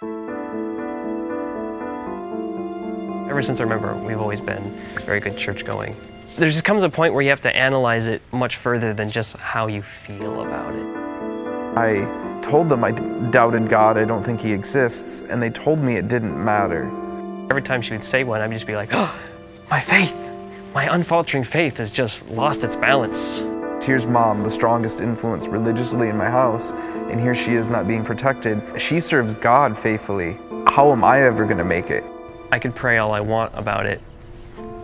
Ever since I remember, we've always been very good church going. There just comes a point where you have to analyze it much further than just how you feel about it. I told them I doubted God, I don't think He exists, and they told me it didn't matter. Every time she would say one, I'd just be like, oh, my faith, my unfaltering faith has just lost its balance. Here's Mom, the strongest influence religiously in my house, and here she is not being protected. She serves God faithfully. How am I ever going to make it? I could pray all I want about it.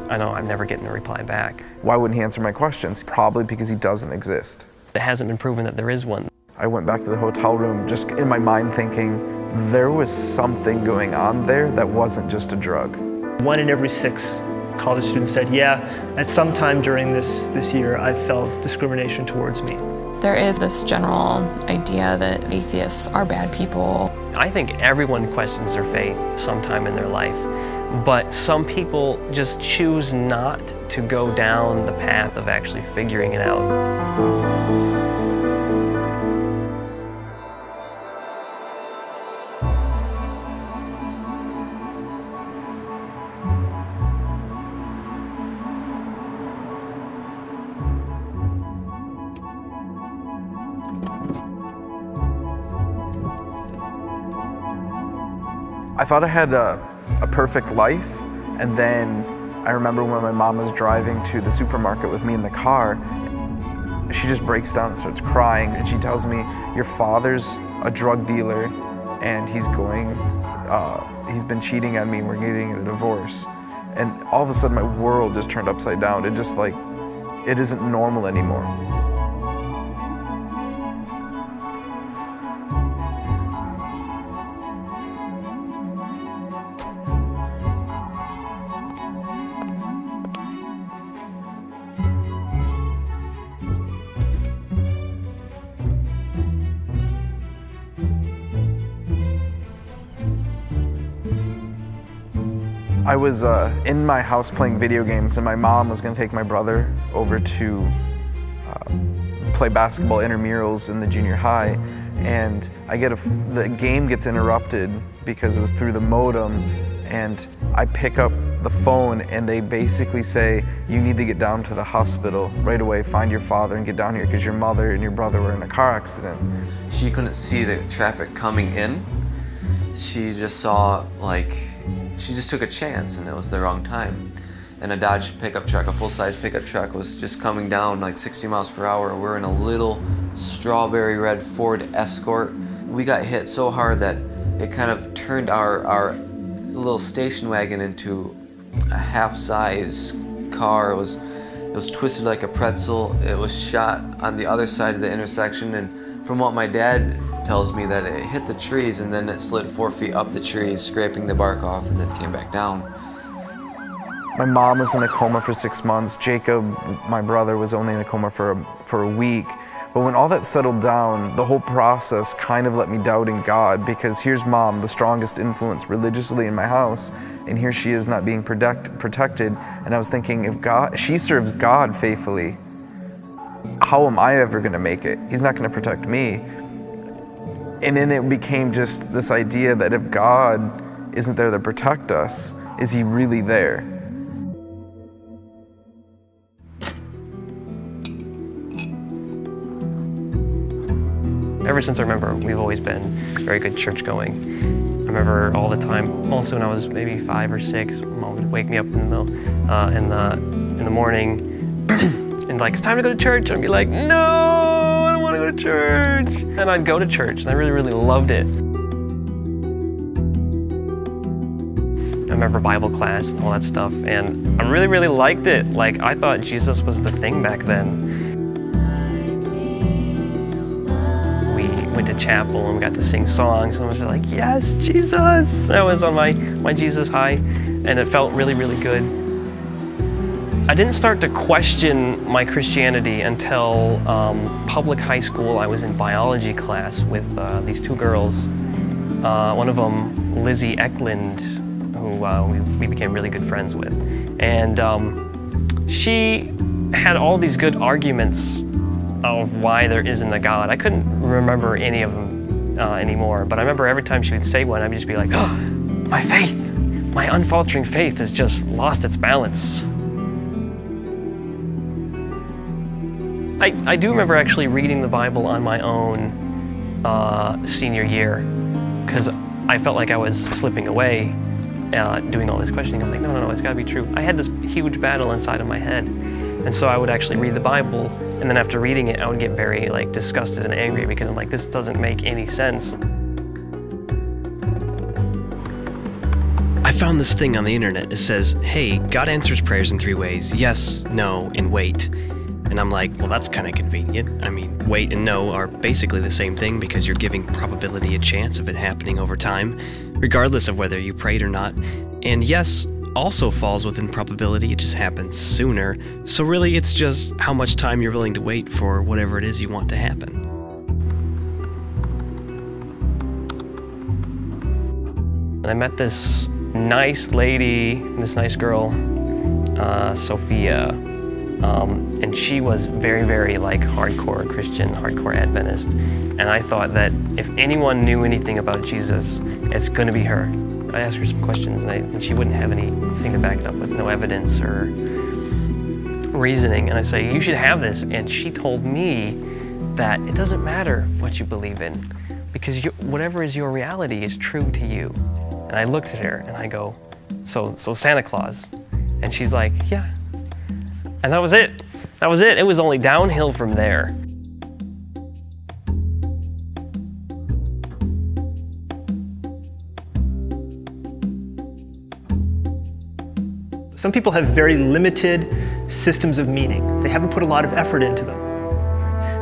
I know I'm never getting a reply back. Why wouldn't He answer my questions? Probably because He doesn't exist. It hasn't been proven that there is one. I went back to the hotel room just in my mind thinking there was something going on there that wasn't just a drug. 1 in every 6 college students said, yeah, at some time during this year I felt discrimination towards me. There is this general idea that atheists are bad people. I think everyone questions their faith sometime in their life, but some people just choose not to go down the path of actually figuring it out. I thought I had a perfect life, and then I remember when my mom was driving to the supermarket with me in the car, she just breaks down and starts crying, and she tells me, your father's a drug dealer, and he's been cheating on me, and we're getting a divorce. And all of a sudden my world just turned upside down. It just like, it isn't normal anymore. I was in my house playing video games, and my mom was going to take my brother over to play basketball intramurals in the junior high, and the game gets interrupted because it was through the modem, and I pick up the phone and they basically say, you need to get down to the hospital right away, find your father and get down here because your mother and your brother were in a car accident. She couldn't see the traffic coming in. She just saw, she just took a chance, and it was the wrong time. And a Dodge pickup truck, a full-size pickup truck, was just coming down like 60 miles per hour. We're in a little strawberry red Ford Escort. We got hit so hard that it kind of turned our little station wagon into a half-size car. It was twisted like a pretzel. It was shot on the other side of the intersection, and from what my dad tells me, that it hit the trees and then it slid 4 feet up the trees, scraping the bark off, and then came back down. My mom was in a coma for 6 months. Jacob, my brother, was only in a coma for a week. But when all that settled down, the whole process kind of let me doubt in God, because here's Mom, the strongest influence religiously in my house, and here she is not being protected. And I was thinking, if she serves God faithfully, how am I ever going to make it? He's not going to protect me. And then it became just this idea that if God isn't there to protect us, is He really there? Ever since I remember, we've always been very good church going. I remember all the time, also when I was maybe 5 or 6, Mom would wake me up in the morning and like, it's time to go to church. I'd be like, no, I don't want to go to church. And I'd go to church, and I really, really loved it. I remember Bible class and all that stuff, and I really, really liked it. Like, I thought Jesus was the thing back then. We went to chapel and we got to sing songs, and I was like, yes, Jesus! I was on my Jesus high, and it felt really, really good. I didn't start to question my Christianity until public high school. I was in biology class with these 2 girls. One of them, Lizzie Eklund, who we became really good friends with. And she had all these good arguments of why there isn't a God. I couldn't remember any of them anymore. But I remember every time she would say one, I'd just be like, oh, my faith, my unfaltering faith has just lost its balance. I do remember actually reading the Bible on my own senior year, because I felt like I was slipping away doing all this questioning. I'm like, no, it's gotta be true. I had this huge battle inside of my head. And so I would actually read the Bible, and then after reading it, I would get very disgusted and angry, because I'm like, this doesn't make any sense. I found this thing on the internet. It says, hey, God answers prayers in 3 ways: yes, no, and wait. And I'm like, well, that's kind of convenient. I mean, wait and no are basically the same thing, because you're giving probability a chance of it happening over time, regardless of whether you prayed or not. And yes also falls within probability, it just happens sooner. So really, it's just how much time you're willing to wait for whatever it is you want to happen. And I met this nice lady, this nice girl, Sophia, and she was very, very hardcore Christian, hardcore Adventist. And I thought that if anyone knew anything about Jesus, it's gonna be her. I asked her some questions, and she wouldn't have anything to back it up with, no evidence or reasoning. And I say, you should have this. And she told me that it doesn't matter what you believe in, because whatever is your reality is true to you. And I looked at her and I go, so Santa Claus? And she's like, yeah. And that was it. That was it. It was only downhill from there. Some people have very limited systems of meaning. They haven't put a lot of effort into them.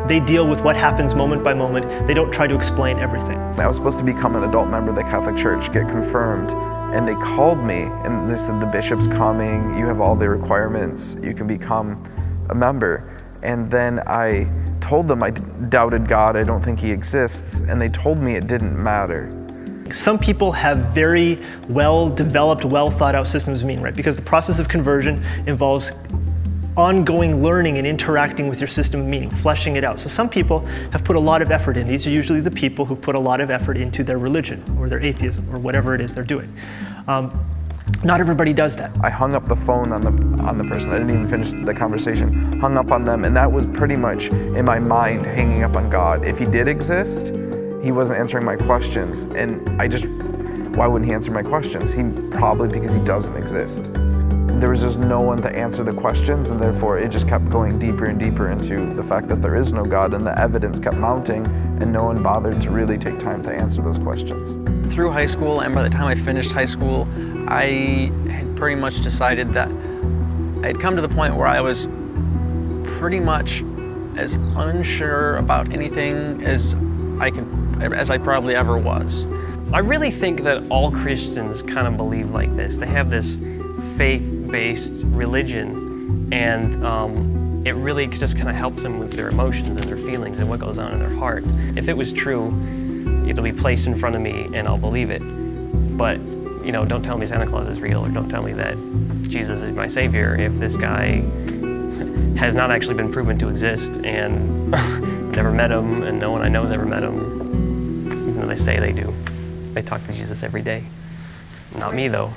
They deal with what happens moment by moment. They don't try to explain everything. I was supposed to become an adult member of the Catholic Church, get confirmed, and they called me and they said, the bishop's coming, you have all the requirements, you can become a member. And then I told them I doubted God, I don't think he exists, and they told me it didn't matter. Some people have very well-developed, well-thought-out systems of meaning, right? Because the process of conversion involves ongoing learning and interacting with your system of meaning, fleshing it out. So some people have put a lot of effort in. These are usually the people who put a lot of effort into their religion or their atheism or whatever it is they're doing. Not everybody does that. I hung up the phone on the person. I didn't even finish the conversation. Hung up on them, and that was pretty much in my mind hanging up on God. If he did exist, he wasn't answering my questions, and why wouldn't he answer my questions? Probably because he doesn't exist. There was just no one to answer the questions, and therefore it just kept going deeper and deeper into the fact that there is no God, and the evidence kept mounting, and no one bothered to really take time to answer those questions. Through high school, and by the time I finished high school, I had pretty much decided that I had come to the point where I was pretty much as unsure about anything as I probably ever was. I really think that all Christians kind of believe like this. They have this faith-based religion, and it really just kind of helps them with their emotions and their feelings and what goes on in their heart. If it was true, it'll be placed in front of me and I'll believe it. But, don't tell me Santa Claus is real, or don't tell me that Jesus is my savior if this guy has not actually been proven to exist, and never met him, and no one I know has ever met him, even though they say they do. They talk to Jesus every day. Not me, though.